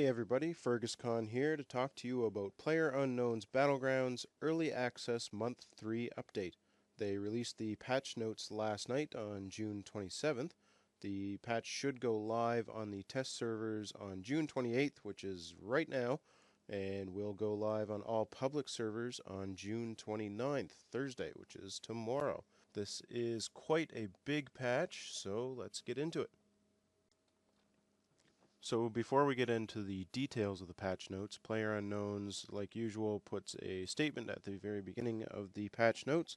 Hey everybody, FergusCon here to talk to you about PlayerUnknown's Battlegrounds Early Access Month 3 update. They released the patch notes last night on June 27th. The patch should go live on the test servers on June 28th, which is right now, and will go live on all public servers on June 29th, Thursday, which is tomorrow. This is quite a big patch, so let's get into it. So before we get into the details of the patch notes, PlayerUnknown's, like usual, puts a statement at the very beginning of the patch notes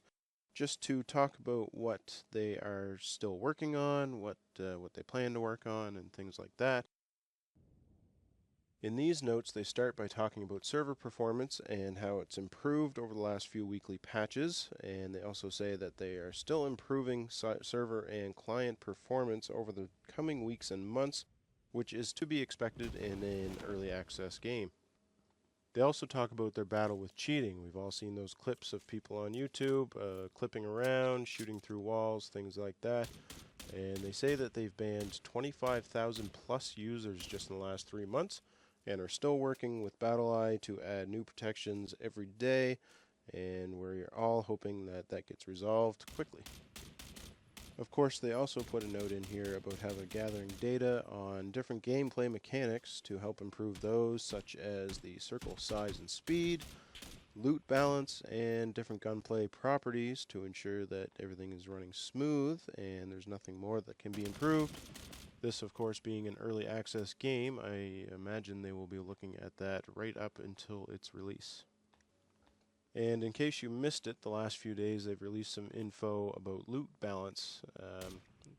just to talk about what they are still working on, what they plan to work on, and things like that. In these notes, they start by talking about server performance and how it's improved over the last few weekly patches, and they also say that they are still improving server and client performance over the coming weeks and months, which is to be expected in an early access game. They also talk about their battle with cheating. We've all seen those clips of people on YouTube clipping around, shooting through walls, things like that. And they say that they've banned 25,000 plus users just in the last 3 months and are still working with BattleEye to add new protections every day, and we're all hoping that that gets resolved quickly. Of course, they also put a note in here about how they're gathering data on different gameplay mechanics to help improve those, such as the circle size and speed, loot balance, and different gunplay properties to ensure that everything is running smooth and there's nothing more that can be improved. This, of course, being an early access game, I imagine they will be looking at that right up until its release. And in case you missed it, the last few days they've released some info about loot balance.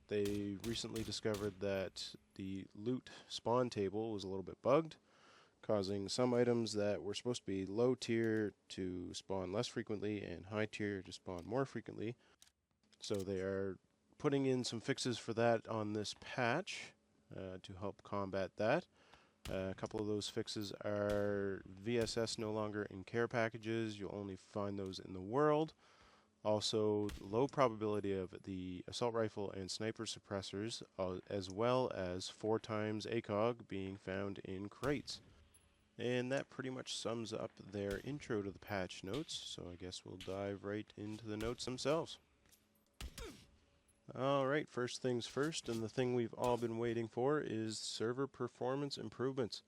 They recently discovered that the loot spawn table was a little bit bugged, causing some items that were supposed to be low tier to spawn less frequently and high tier to spawn more frequently. So they are putting in some fixes for that on this patch to help combat that. A couple of those fixes are VSS no longer in care packages. You'll only find those in the world. Also, low probability of the assault rifle and sniper suppressors, as well as 4 times ACOG being found in crates. And that pretty much sums up their intro to the patch notes, so I guess we'll dive right into the notes themselves. Alright, first things first, and the thing we've all been waiting for is server performance improvements.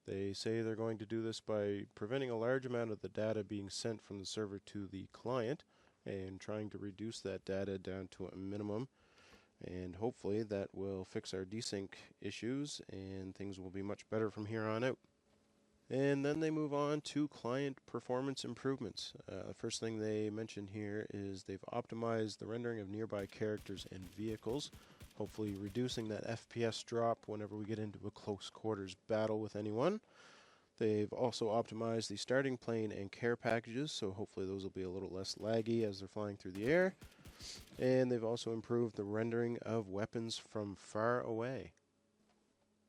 They say they're going to do this by preventing a large amount of the data being sent from the server to the client and trying to reduce that data down to a minimum. And hopefully that will fix our desync issues and things will be much better from here on out. And then they move on to client performance improvements. The first thing they mention here is they've optimized the rendering of nearby characters and vehicles, hopefully reducing that FPS drop whenever we get into a close quarters battle with anyone. They've also optimized the starting plane and care packages, so hopefully those will be a little less laggy as they're flying through the air. And they've also improved the rendering of weapons from far away.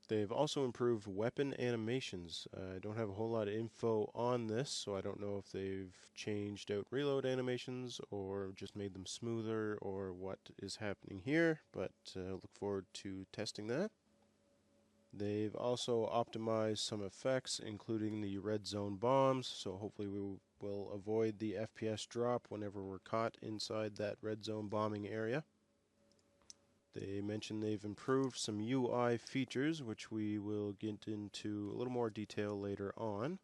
They've also improved weapon animations. I don't have a whole lot of info on this, so I don't know if they've changed out reload animations or just made them smoother or what is happening here, but look forward to testing that. They've also optimized some effects, including the red zone bombs, so hopefully we will avoid the FPS drop whenever we're caught inside that red zone bombing area. They mentioned they've improved some UI features, which we will get into a little more detail later on.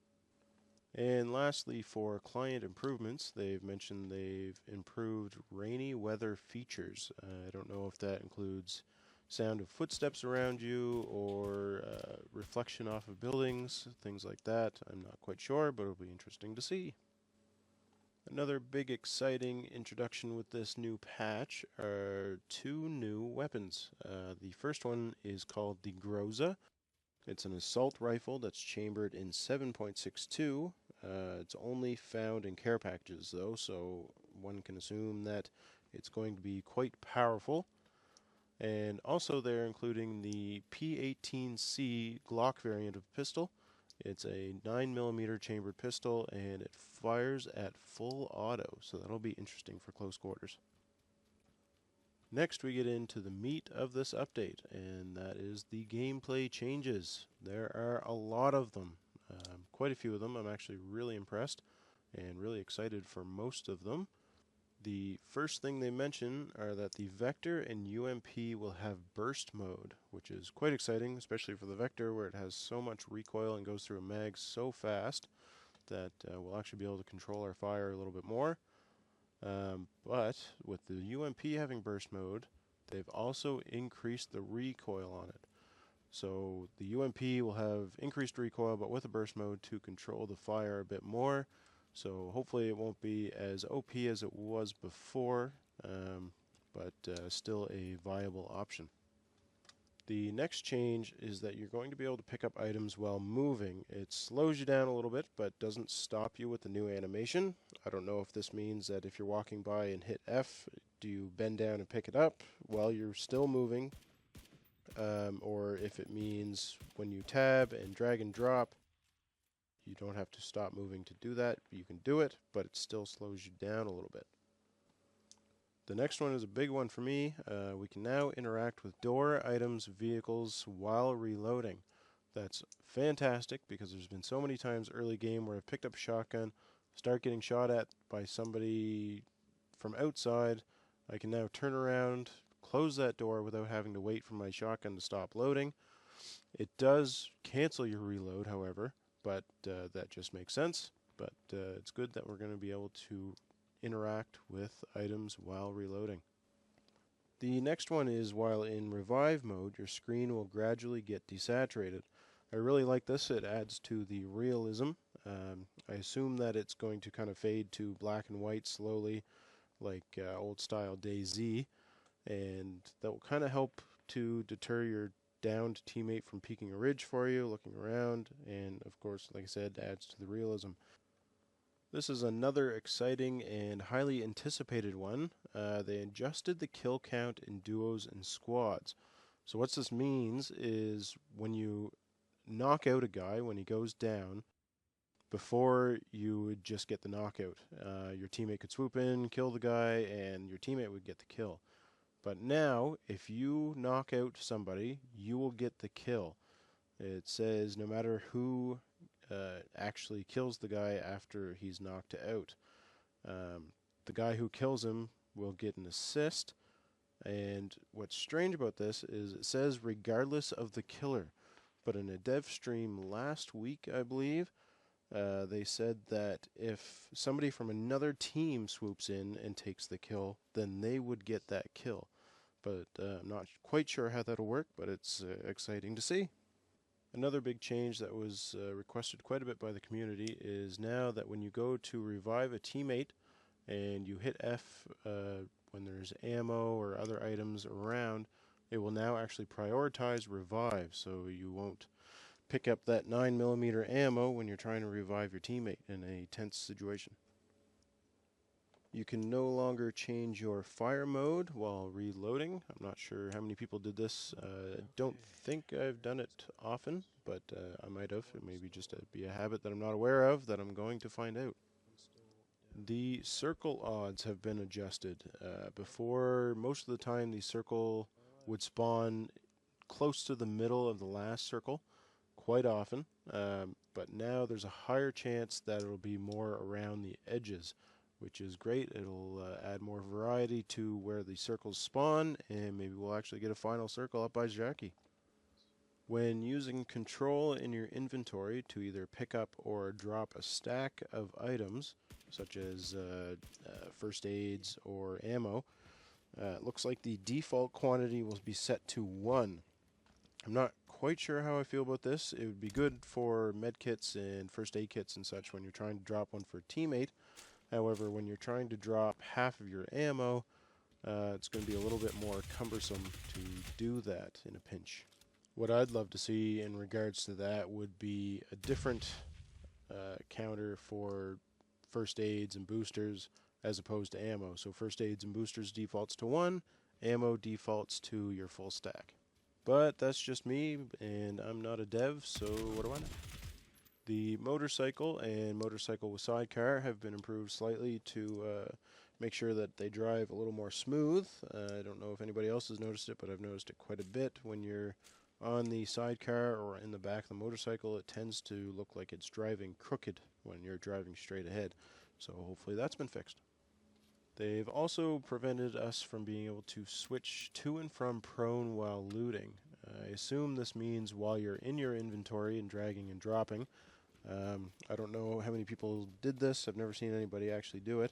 And lastly, for client improvements, they've mentioned they've improved rainy weather features. I don't know if that includes sound of footsteps around you or reflection off of buildings, things like that. I'm not quite sure, but it'll be interesting to see. Another big exciting introduction with this new patch are 2 new weapons. The first one is called the Groza. It's an assault rifle that's chambered in 7.62. It's only found in care packages though, so one can assume that it's going to be quite powerful. And also they're including the P18C Glock variant of pistol. It's a 9mm chambered pistol and it fires at full auto, so that'll be interesting for close quarters. Next, we get into the meat of this update, and that is the gameplay changes. There are a lot of them, quite a few of them. I'm actually really impressed and really excited for most of them. The first thing they mention are that the Vector and UMP will have burst mode, which is quite exciting, especially for the Vector where it has so much recoil and goes through a mag so fast that we'll actually be able to control our fire a little bit more. But with the UMP having burst mode, they've also increased the recoil on it. So the UMP will have increased recoil, but with a burst mode to control the fire a bit more. So hopefully it won't be as OP as it was before, but still a viable option. The next change is that you're going to be able to pick up items while moving. It slows you down a little bit, but doesn't stop you with the new animation. I don't know if this means that if you're walking by and hit F, do you bend down and pick it up while you're still moving? Or if it means when you tab and drag and drop, you don't have to stop moving to do that. You can do it, but it still slows you down a little bit. The next one is a big one for me. We can now interact with door, items, vehicles while reloading. That's fantastic because there's been so many times early game where I've picked up a shotgun, start getting shot at by somebody from outside. I can now turn around, close that door without having to wait for my shotgun to stop loading. It does cancel your reload, however, but that just makes sense. But it's good that we're going to be able to interact with items while reloading. The next one is while in revive mode, your screen will gradually get desaturated. I really like this. It adds to the realism. I assume that it's going to kind of fade to black and white slowly, like old style DayZ, and that will kind of help to deter your downed teammate from peeking a ridge for you, looking around, and of course, like I said, adds to the realism. This is another exciting and highly anticipated one. They adjusted the kill count in duos and squads. So what this means is when you knock out a guy, when he goes down, before you would just get the knockout. Your teammate could swoop in, kill the guy, and your teammate would get the kill. But now, if you knock out somebody, you will get the kill. It says no matter who actually kills the guy after he's knocked out. The guy who kills him will get an assist. And what's strange about this is it says regardless of the killer. But in a dev stream last week, I believe, they said that if somebody from another team swoops in and takes the kill, then they would get that kill. But I'm not quite sure how that'll work, but it's exciting to see. Another big change that was requested quite a bit by the community is now that when you go to revive a teammate and you hit F when there's ammo or other items around, it will now actually prioritize revive, so you won't pick up that 9mm ammo when you're trying to revive your teammate in a tense situation. You can no longer change your fire mode while reloading. I'm not sure how many people did this. Don't think I've done it often, but I might have. It may be just be a habit that I'm not aware of that I'm going to find out. The circle odds have been adjusted. Before, most of the time the circle would spawn close to the middle of the last circle quite often, but now there's a higher chance that it'll be more around the edges, which is great. It'll add more variety to where the circles spawn, and maybe we'll actually get a final circle up by Jackie. When using control in your inventory to either pick up or drop a stack of items, such as first aids or ammo, it looks like the default quantity will be set to 1. I'm not quite sure how I feel about this. It would be good for medkits and first aid kits and such when you're trying to drop one for a teammate. However, when you're trying to drop half of your ammo, it's going to be a little bit more cumbersome to do that in a pinch. What I'd love to see in regards to that would be a different counter for first aids and boosters as opposed to ammo. So first aids and boosters defaults to 1, ammo defaults to your full stack. But that's just me, and I'm not a dev, so what do I know? The motorcycle and motorcycle with sidecar have been improved slightly to make sure that they drive a little more smooth. I don't know if anybody else has noticed it, but I've noticed it quite a bit. When you're on the sidecar or in the back of the motorcycle, it tends to look like it's driving crooked when you're driving straight ahead. So hopefully that's been fixed. They've also prevented us from being able to switch to and from prone while looting. I assume this means while you're in your inventory and dragging and dropping. I don't know how many people did this. I've never seen anybody actually do it,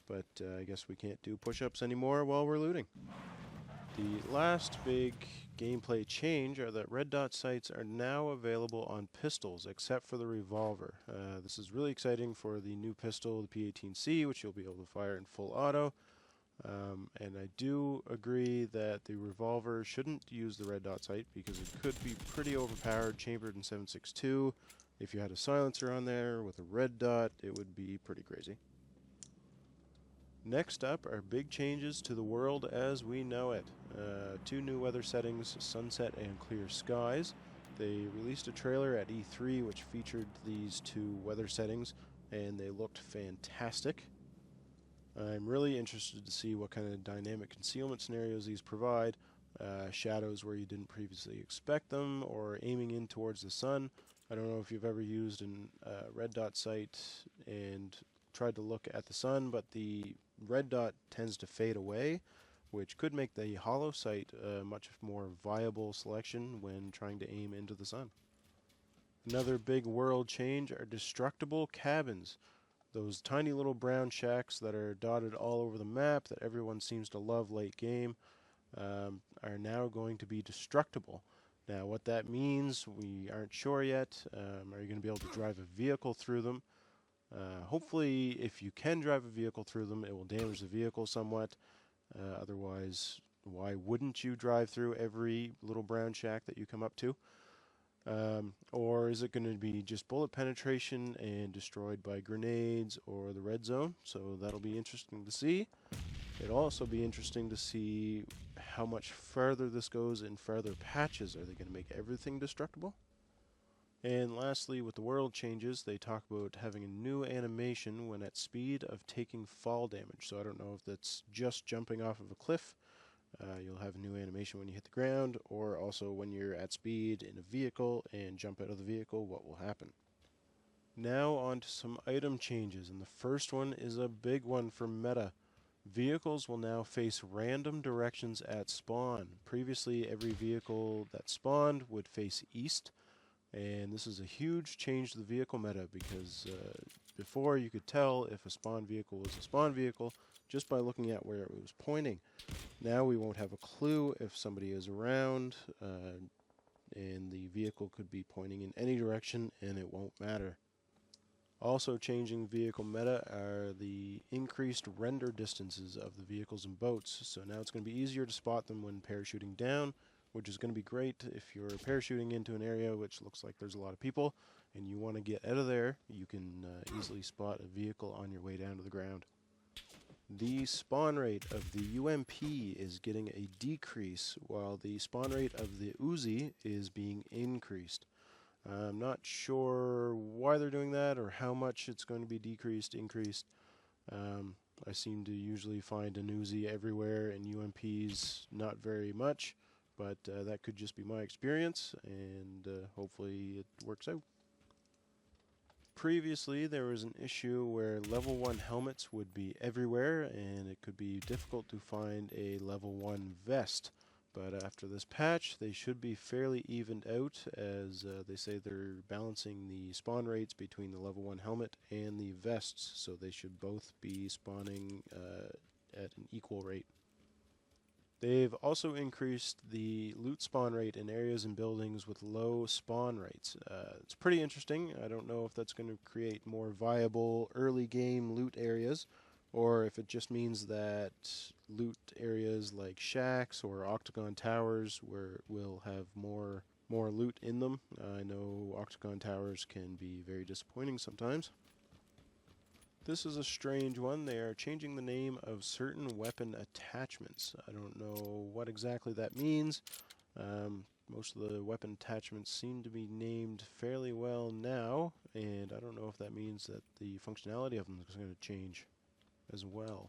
but I guess we can't do push-ups anymore while we're looting. The last big gameplay change are that red dot sights are now available on pistols except for the revolver. This is really exciting for the new pistol, the P18C, which you'll be able to fire in full auto. And I do agree that the revolver shouldn't use the red dot sight because it could be pretty overpowered, chambered in 7.62. If you had a silencer on there with a red dot, it would be pretty crazy. Next up are big changes to the world as we know it. 2 new weather settings, sunset and clear skies. They released a trailer at E3 which featured these 2 weather settings, and they looked fantastic. I'm really interested to see what kind of dynamic concealment scenarios these provide. Shadows where you didn't previously expect them, or aiming in towards the sun. I don't know if you've ever used a red dot sight and tried to look at the sun, but the red dot tends to fade away, which could make the hollow sight a much more viable selection when trying to aim into the sun. Another big world change are destructible cabins. Those tiny little brown shacks that are dotted all over the map that everyone seems to love late game are now going to be destructible. Now what that means, we aren't sure yet. Are you going to be able to drive a vehicle through them? Hopefully, if you can drive a vehicle through them, it will damage the vehicle somewhat. Otherwise, why wouldn't you drive through every little brown shack that you come up to? Or is it going to be just bullet penetration and destroyed by grenades or the red zone? So that'll be interesting to see. It'll also be interesting to see how much further this goes in further patches. Are they going to make everything destructible? And lastly, with the world changes, they talk about having a new animation when at speed of taking fall damage. So I don't know if that's just jumping off of a cliff. You'll have a new animation when you hit the ground, or also when you're at speed in a vehicle and jump out of the vehicle, what will happen. Now on to some item changes, and the first one is a big one for meta. Vehicles will now face random directions at spawn. Previously, every vehicle that spawned would face east, and this is a huge change to the vehicle meta because before you could tell if a spawn vehicle was a spawn vehicle just by looking at where it was pointing. Now we won't have a clue if somebody is around, and the vehicle could be pointing in any direction and it won't matter. Also changing vehicle meta are the increased render distances of the vehicles and boats. So now it's going to be easier to spot them when parachuting down, which is going to be great if you're parachuting into an area which looks like there's a lot of people and you want to get out of there. You can easily spot a vehicle on your way down to the ground. The spawn rate of the UMP is getting a decrease, while the spawn rate of the Uzi is being increased. I'm not sure why they're doing that or how much it's going to be decreased, increased. I seem to usually find an Uzi everywhere and UMPs not very much, but that could just be my experience, and hopefully it works out. Previously, there was an issue where level 1 helmets would be everywhere, and it could be difficult to find a level 1 vest. But after this patch, they should be fairly evened out, as they say they're balancing the spawn rates between the level 1 helmet and the vests, so they should both be spawning at an equal rate. They've also increased the loot spawn rate in areas and buildings with low spawn rates. It's pretty interesting. I don't know if that's going to create more viable early game loot areas, or if it just means that loot areas like shacks or octagon towers will have more loot in them. I know octagon towers can be very disappointing sometimes. This is a strange one. They are changing the name of certain weapon attachments. I don't know what exactly that means. Most of the weapon attachments seem to be named fairly well now, and I don't know if that means that the functionality of them is going to change as well.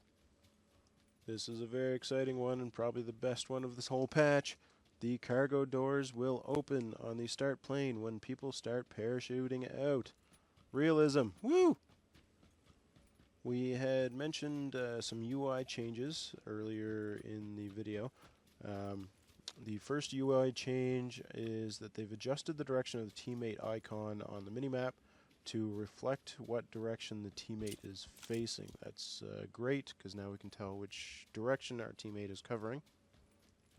This is a very exciting one and probably the best one of this whole patch. The cargo doors will open on the start plane when people start parachuting out. Realism. Woo! We had mentioned some UI changes earlier in the video. The first UI change is that they've adjusted the direction of the teammate icon on the minimap to reflect what direction the teammate is facing. That's great, because now we can tell which direction our teammate is covering.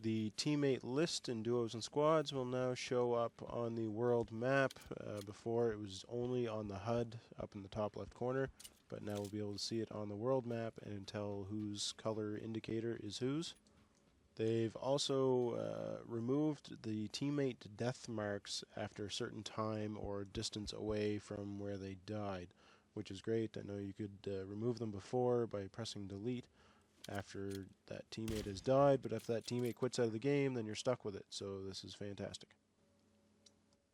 The teammate list in duos and squads will now show up on the world map. Before it was only on the HUD up in the top left corner, but now we'll be able to see it on the world map and tell whose color indicator is whose. They've also removed the teammate death marks after a certain time or distance away from where they died, which is great. I know you could remove them before by pressing delete after that teammate has died, but if that teammate quits out of the game, then you're stuck with it, so this is fantastic.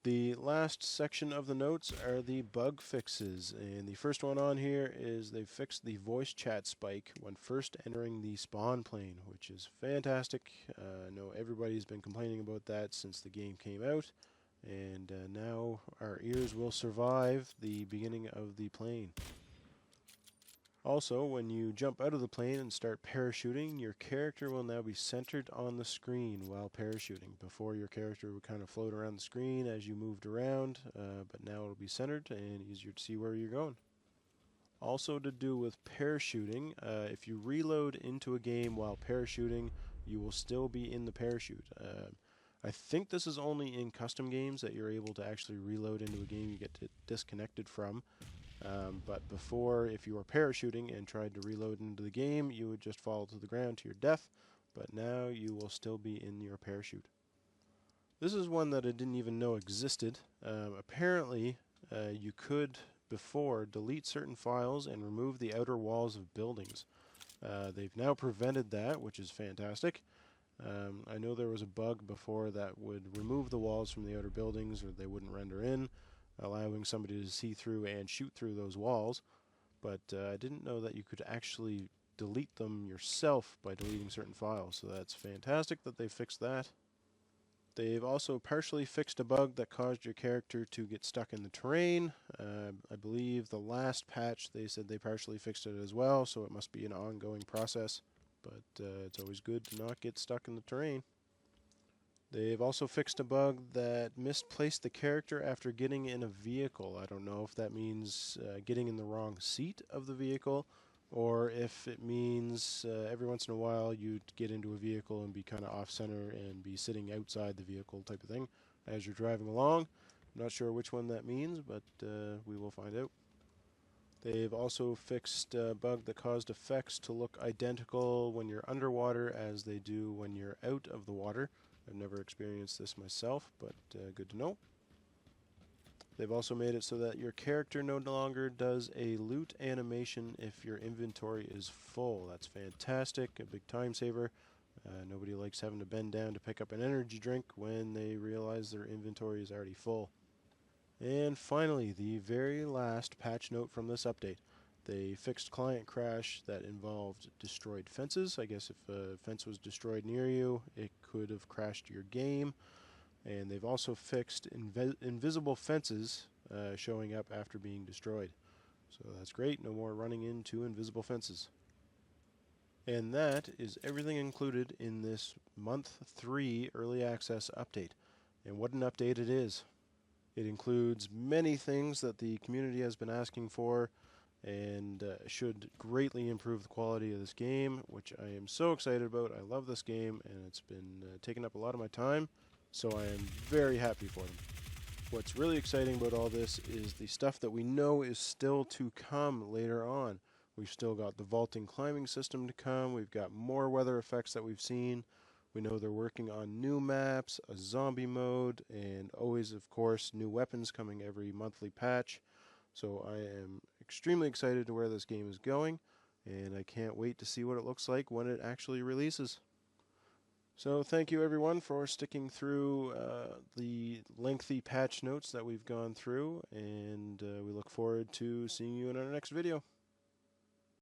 The last section of the notes are the bug fixes, and the first one on here is they've fixed the voice chat spike when first entering the spawn plane, which is fantastic. I know everybody's been complaining about that since the game came out, and now our ears will survive the beginning of the plane. Also, when you jump out of the plane and start parachuting, your character will now be centered on the screen while parachuting. Before, your character would kind of float around the screen as you moved around, but now it'll be centered and easier to see where you're going. Also to do with parachuting, if you reload into a game while parachuting, you will still be in the parachute. I think this is only in custom games that you're able to actually reload into a game you get disconnected from. But before, if you were parachuting and tried to reload into the game, you would just fall to the ground to your death, but now you will still be in your parachute. This is one that I didn't even know existed. Apparently, you could, before, delete certain files and remove the outer walls of buildings. They've now prevented that, which is fantastic. I know there was a bug before that would remove the walls from the outer buildings, or they wouldn't render in, allowing somebody to see through and shoot through those walls, but I didn't know that you could actually delete them yourself by deleting certain files, so that's fantastic that they fixed that. They've also partially fixed a bug that caused your character to get stuck in the terrain. I believe the last patch they said they partially fixed it as well, so it must be an ongoing process, but it's always good to not get stuck in the terrain. They've also fixed a bug that misplaced the character after getting in a vehicle. I don't know if that means getting in the wrong seat of the vehicle, or if it means every once in a while you'd get into a vehicle and be kind of off-center and be sitting outside the vehicle type of thing as you're driving along. I'm not sure which one that means, but we will find out. They've also fixed a bug that caused effects to look identical when you're underwater as they do when you're out of the water. I've never experienced this myself, but good to know. They've also made it so that your character no longer does a loot animation if your inventory is full. That's fantastic, a big time saver. Nobody likes having to bend down to pick up an energy drink when they realize their inventory is already full. And finally, the very last patch note from this update. They fixed client crash that involved destroyed fences. I guess if a fence was destroyed near you, it could have crashed your game. And they've also fixed invisible fences showing up after being destroyed. So that's great. No more running into invisible fences. And that is everything included in this month 3 early access update. And what an update it is. It includes many things that the community has been asking for, and should greatly improve the quality of this game, which I am so excited about. I love this game, and it's been taking up a lot of my time, so I am very happy for them. What's really exciting about all this is the stuff that we know is still to come later on. We've still got the vaulting climbing system to come. We've got more weather effects that we've seen. We know they're working on new maps, a zombie mode, and always, of course, new weapons coming every monthly patch. So I am extremely excited to where this game is going, and I can't wait to see what it looks like when it actually releases. So thank you everyone for sticking through the lengthy patch notes that we've gone through, and we look forward to seeing you in our next video.